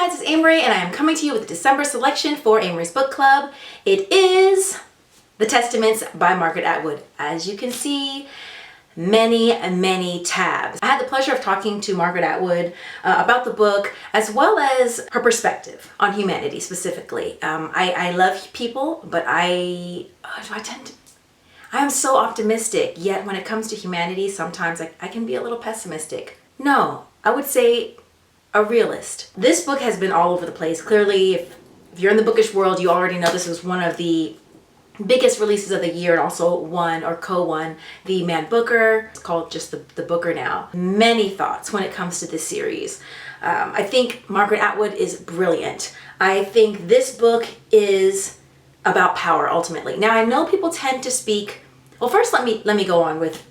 guys, it's Amory and I am coming to you with the December selection for Amory's Book Club. It is The Testaments by Margaret Atwood. As you can see, many tabs. I had the pleasure of talking to Margaret Atwood about the book as well as her perspective on humanity specifically. I love people, but I am so optimistic, yet when it comes to humanity, sometimes I can be a little pessimistic. No, I would say a realist. This book has been all over the place. Clearly, if you're in the bookish world, you already know this was one of the biggest releases of the year and also won or co-won the Man Booker. It's called just the Booker now. Many thoughts when it comes to this series. I think Margaret Atwood is brilliant. I think this book is about power ultimately. Now I know people tend to speak, well first let me go on with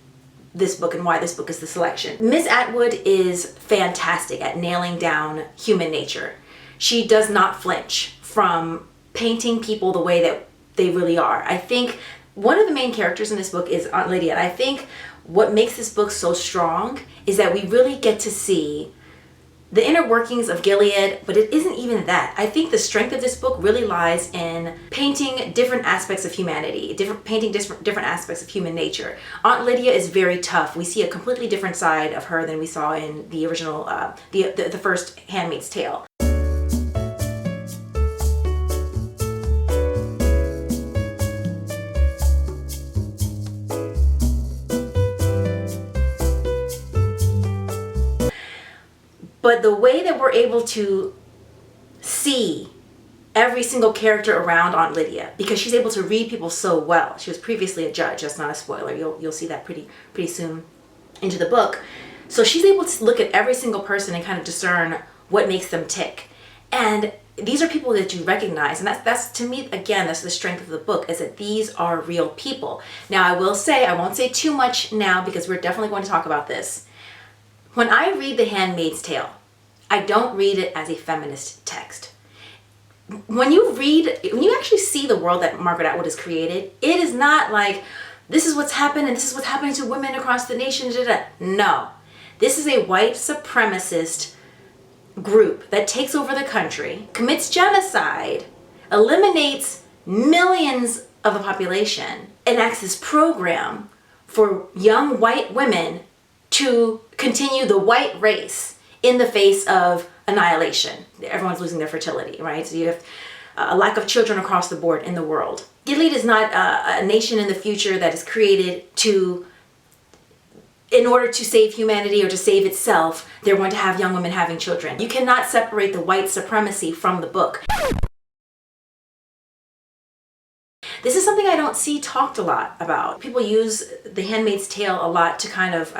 this book and why this book is the selection. Ms. Atwood is fantastic at nailing down human nature. She does not flinch from painting people the way that they really are. I think one of the main characters in this book is Aunt Lydia, and I think what makes this book so strong is that we really get to see the inner workings of Gilead, but it isn't even that. I think the strength of this book really lies in painting different aspects of humanity, painting different aspects of human nature. Aunt Lydia is very tough. We see a completely different side of her than we saw in the original, the first Handmaid's Tale. But the way that we're able to see every single character around Aunt Lydia, because she's able to read people so well. She was previously a judge. That's not a spoiler. You'll see that pretty soon into the book. So she's able to look at every single person and kind of discern what makes them tick. And these are people that you recognize, and that's to me, again, that's the strength of the book, is that these are real people. Now I will say, I won't say too much now because we're definitely going to talk about this. When I read The Handmaid's Tale, I don't read it as a feminist text. When you actually see the world that Margaret Atwood has created, it is not like, this is what's happened and this is what's happening to women across the nation. No. This is a white supremacist group that takes over the country, commits genocide, eliminates millions of the population, enacts this program for young white women to continue the white race in the face of annihilation. Everyone's losing their fertility, right? So you have a lack of children across the board in the world. Gilead is not a nation in the future that is created in order to save humanity or to save itself. They're going to have young women having children. You cannot separate the white supremacy from the book. This is something I don't see talked a lot about. People use The Handmaid's Tale a lot to kind of,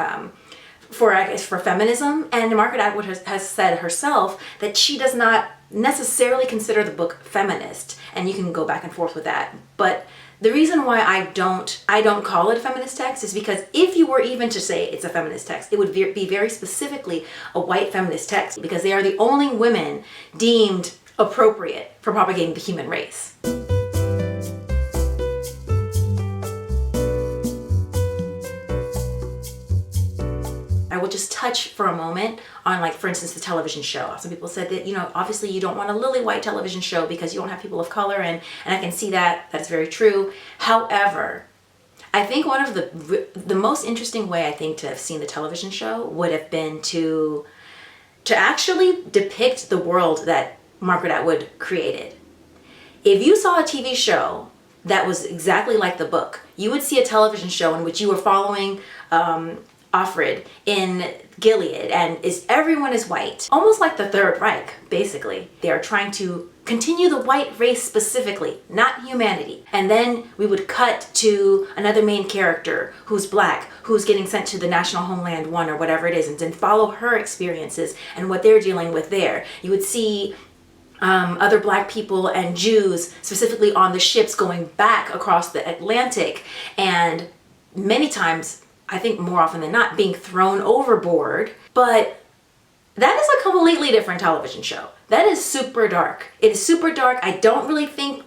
for feminism, and Margaret Atwood has said herself that she does not necessarily consider the book feminist, and you can go back and forth with that. But the reason why I don't call it a feminist text is because if you were even to say it's a feminist text, it would be very specifically a white feminist text, because they are the only women deemed appropriate for propagating the human race. I will just touch for a moment on, like, for instance, the television show. Some people said that, obviously you don't want a lily white television show because you don't have people of color, and I can see that. That's very true. However, I think one of the most interesting way I think to have seen the television show would have been to actually depict the world that Margaret Atwood created. If you saw a TV show that was exactly like the book, you would see a television show in which you were following Offred in Gilead, and everyone is white, almost like the Third Reich. Basically, they are trying to continue the white race specifically, not humanity. And then we would cut to another main character who's black, who's getting sent to the National Homeland One or whatever it is, and then follow her experiences and what they're dealing with there. You would see other black people and Jews specifically on the ships going back across the Atlantic, and many times, I think more often than not, being thrown overboard. But that is a completely different television show. That is super dark. It is super dark. I don't really think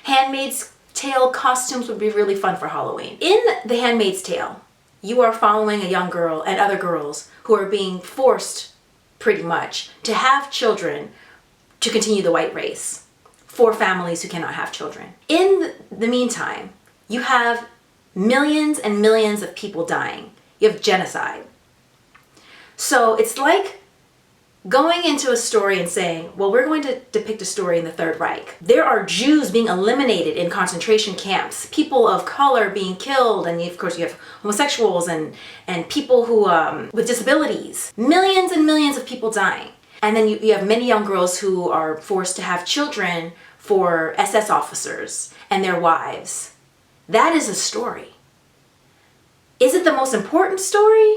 Handmaid's Tale costumes would be really fun for Halloween. In The Handmaid's Tale, you are following a young girl and other girls who are being forced, pretty much, to have children to continue the white race for families who cannot have children. In the meantime, you have millions and millions of people dying. You have genocide. So it's like going into a story and saying, well, we're going to depict a story in the Third Reich. There are Jews being eliminated in concentration camps, people of color being killed, and of course you have homosexuals and people who with disabilities. Millions and millions of people dying. And then you have many young girls who are forced to have children for SS officers and their wives. That is a story. Is it the most important story?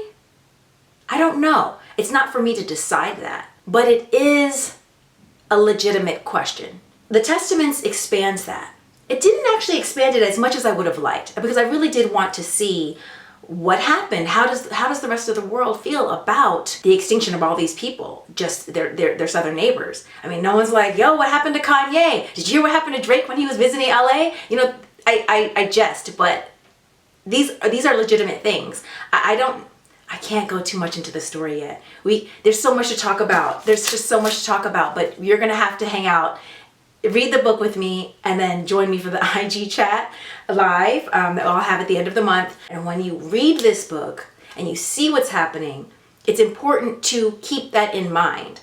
I don't know. It's not for me to decide that, but it is a legitimate question. The Testaments expands that. It didn't actually expand it as much as I would have liked, because I really did want to see what happened. How does the rest of the world feel about the extinction of all these people, just their southern neighbors? I mean, no one's like, yo, what happened to Kanye? Did you hear what happened to Drake when he was visiting LA? You know, I jest, but these are legitimate things. I can't go too much into the story yet. There's so much to talk about. There's just so much to talk about, but you're gonna have to hang out, read the book with me, and then join me for the IG chat live that I'll have at the end of the month. And when you read this book and you see what's happening, it's important to keep that in mind,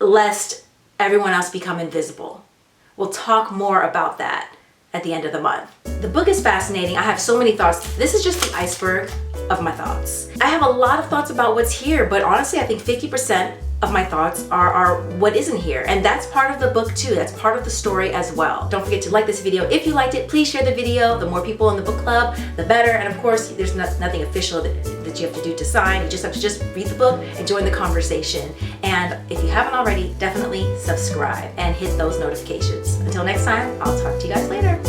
lest everyone else become invisible. We'll talk more about that at the end of the month. The book is fascinating. I have so many thoughts. This is just the iceberg of my thoughts. I have a lot of thoughts about what's here, but honestly, I think 50% of my thoughts are what isn't here. And that's part of the book too. That's part of the story as well. Don't forget to like this video. If you liked it, please share the video. The more people in the book club, the better. And of course, there's nothing official that you have to do to sign. You just have to read the book and join the conversation. And if you haven't already, definitely subscribe and hit those notifications. Until next time, I'll talk to you guys later.